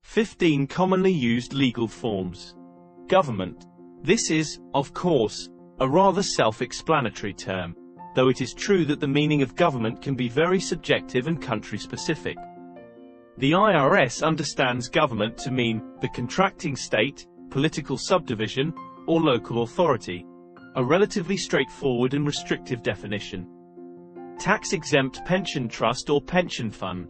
15 commonly used legal forms. Government. This is, of course, a rather self-explanatory term, though it is true that the meaning of government can be very subjective and country-specific. The IRS understands government to mean the contracting state, political subdivision, or local authority, a relatively straightforward and restrictive definition. Tax-exempt pension trust or pension fund.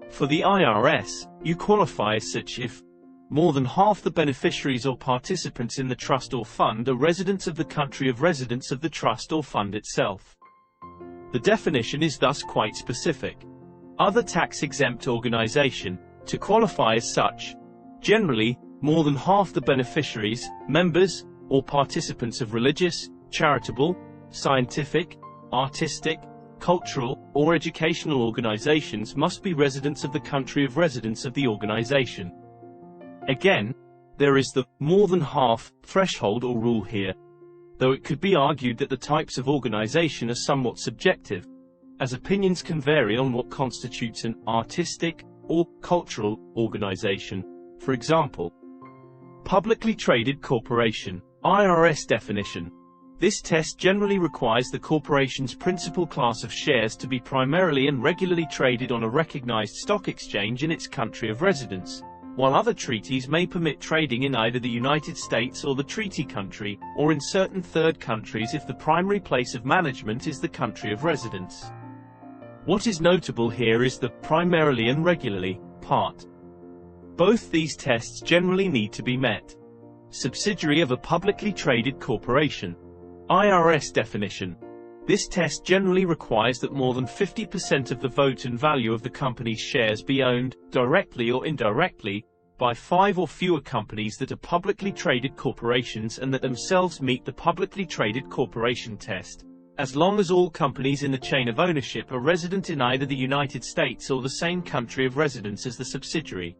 For the IRS, you qualify as such if more than half the beneficiaries or participants in the trust or fund are residents of the country of residence of the trust or fund itself. The definition is thus quite specific. Other tax-exempt organization, to qualify as such, generally, more than half the beneficiaries, members, or participants of religious, charitable, scientific, artistic, cultural, or educational organizations must be residents of the country of residence of the organization. Again, there is the more than half threshold or rule here, though it could be argued that the types of organization are somewhat subjective, as opinions can vary on what constitutes an artistic or cultural organization. For example, publicly traded corporation. IRS definition. This test generally requires the corporation's principal class of shares to be primarily and regularly traded on a recognized stock exchange in its country of residence, while other treaties may permit trading in either the United States or the treaty country, or in certain third countries if the primary place of management is the country of residence. What is notable here is the primarily and regularly part. Both these tests generally need to be met. Subsidiary of a publicly traded corporation. IRS definition. This test generally requires that more than 50% of the vote and value of the company's shares be owned, directly or indirectly, by 5 or fewer companies that are publicly traded corporations and that themselves meet the publicly traded corporation test, as long as all companies in the chain of ownership are resident in either the United States or the same country of residence as the subsidiary.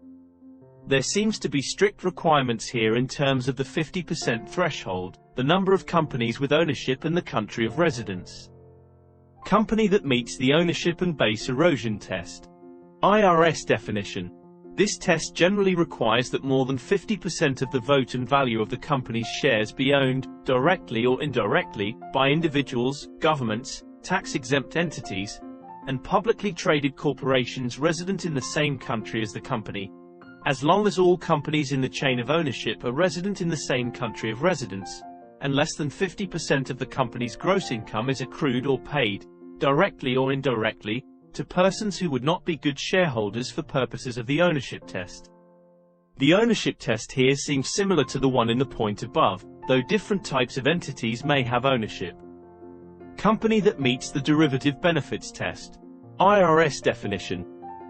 There seems to be strict requirements here in terms of the 50% threshold, the number of companies with ownership and the country of residence. Company that meets the ownership and base erosion test. IRS definition. This test generally requires that more than 50% of the vote and value of the company's shares be owned, directly or indirectly, by individuals, governments, tax-exempt entities, and publicly traded corporations resident in the same country as the company, as long as all companies in the chain of ownership are resident in the same country of residence, and less than 50% of the company's gross income is accrued or paid, directly or indirectly, to persons who would not be good shareholders for purposes of the ownership test. The ownership test here seems similar to the one in the point above, though different types of entities may have ownership. Company that meets the derivative benefits test. IRS definition.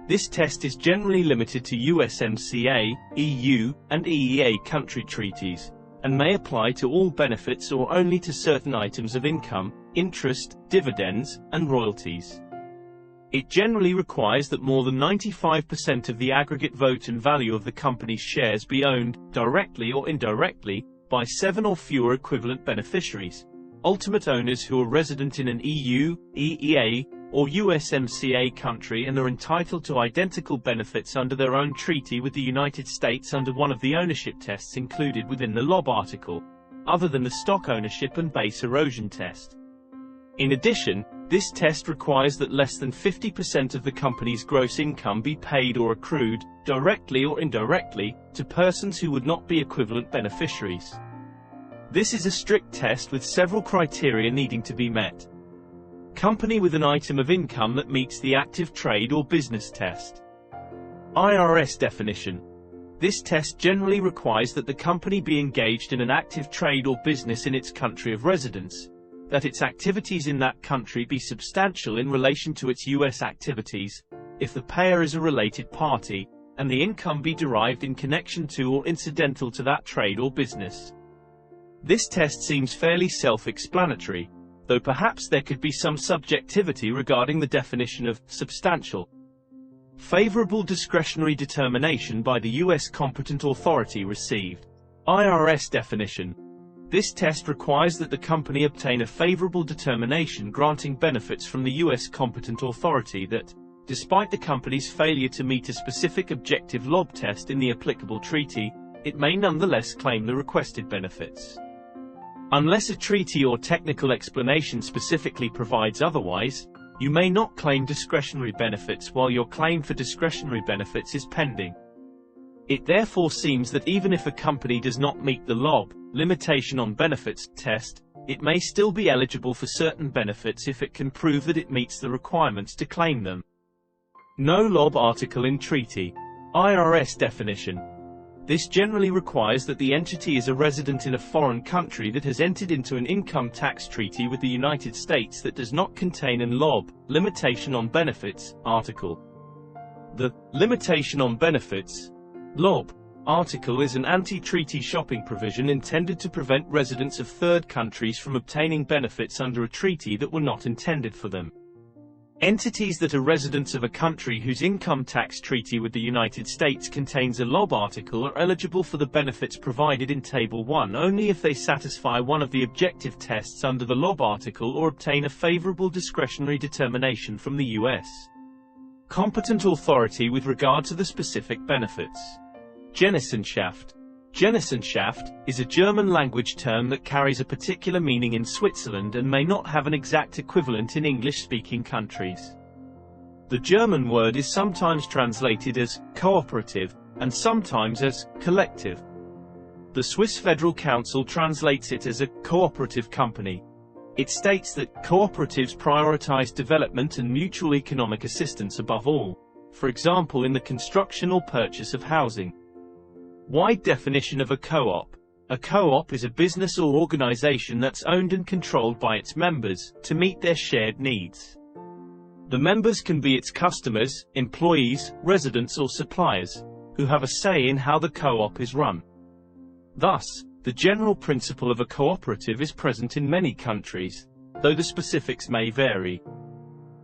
This test is generally limited to USMCA, EU, and EEA country treaties, and may apply to all benefits or only to certain items of income, interest, dividends, and royalties. It generally requires that more than 95% of the aggregate vote and value of the company's shares be owned, directly or indirectly, by 7 or fewer equivalent beneficiaries, ultimate owners who are resident in an EU, EEA, or USMCA country and are entitled to identical benefits under their own treaty with the United States under one of the ownership tests included within the LOB article, other than the stock ownership and base erosion test. In addition, this test requires that less than 50% of the company's gross income be paid or accrued, directly or indirectly, to persons who would not be equivalent beneficiaries. This is a strict test with several criteria needing to be met. Company with an item of income that meets the active trade or business test. IRS definition. This test generally requires that the company be engaged in an active trade or business in its country of residence, that its activities in that country be substantial in relation to its U.S. activities, if the payer is a related party, and the income be derived in connection to or incidental to that trade or business. This test seems fairly self-explanatory, though perhaps there could be some subjectivity regarding the definition of substantial. Favorable discretionary determination by the U.S. competent authority received. IRS definition. This test requires that the company obtain a favorable determination granting benefits from the U.S. competent authority that, despite the company's failure to meet a specific objective LOB test in the applicable treaty, it may nonetheless claim the requested benefits. Unless a treaty or technical explanation specifically provides otherwise, you may not claim discretionary benefits while your claim for discretionary benefits is pending. It therefore seems that even if a company does not meet the LOB, limitation on benefits, test, it may still be eligible for certain benefits if it can prove that it meets the requirements to claim them. No LOB article in treaty. IRS definition. This generally requires that the entity is a resident in a foreign country that has entered into an income tax treaty with the United States that does not contain an LOB, limitation on benefits, article. The limitation on benefits, LOB, article is an anti-treaty shopping provision intended to prevent residents of third countries from obtaining benefits under a treaty that were not intended for them. Entities that are residents of a country whose income tax treaty with the United States contains a LOB article are eligible for the benefits provided in Table 1 only if they satisfy one of the objective tests under the LOB article or obtain a favorable discretionary determination from the U.S. competent authority with regard to the specific benefits. Genossenschaft. Genossenschaft is a German language term that carries a particular meaning in Switzerland and may not have an exact equivalent in English-speaking countries. The German word is sometimes translated as cooperative and sometimes as collective. The Swiss Federal Council translates it as a cooperative company. It states that cooperatives prioritize development and mutual economic assistance above all, for example in the construction or purchase of housing. Wide definition of a co-op. A co-op is a business or organization that's owned and controlled by its members, to meet their shared needs. The members can be its customers, employees, residents or suppliers, who have a say in how the co-op is run. Thus, the general principle of a cooperative is present in many countries, though the specifics may vary.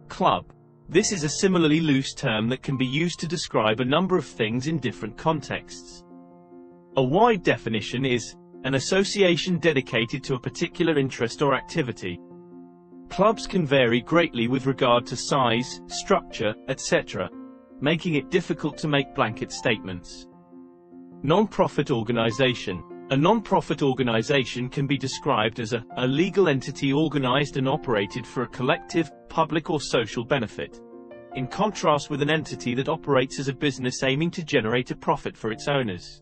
Club. This is a similarly loose term that can be used to describe a number of things in different contexts. A wide definition is an association dedicated to a particular interest or activity. Clubs can vary greatly with regard to size, structure, etc., making it difficult to make blanket statements. Non-profit organization. A non-profit organization can be described as a legal entity organized and operated for a collective, public or social benefit, in contrast with an entity that operates as a business aiming to generate a profit for its owners.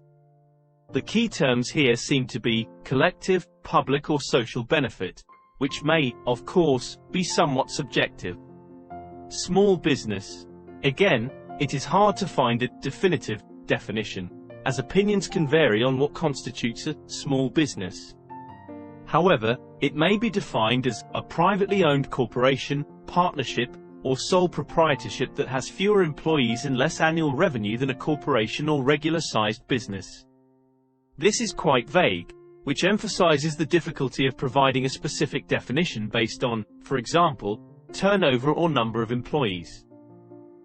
The key terms here seem to be collective, public or social benefit, which may, of course, be somewhat subjective. Small business. Again, it is hard to find a definitive definition, as opinions can vary on what constitutes a small business. However, it may be defined as a privately owned corporation, partnership, or sole proprietorship that has fewer employees and less annual revenue than a corporation or regular-sized business. This is quite vague, which emphasizes the difficulty of providing a specific definition based on, for example, turnover or number of employees.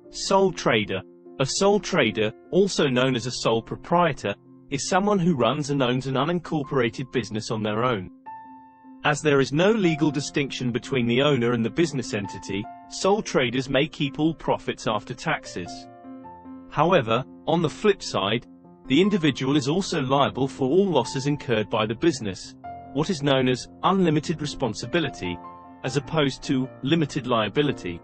Sole trader. A sole trader, also known as a sole proprietor, is someone who runs and owns an unincorporated business on their own. As there is no legal distinction between the owner and the business entity, sole traders may keep all profits after taxes. However, on the flip side, the individual is also liable for all losses incurred by the business, what is known as unlimited responsibility, as opposed to limited liability.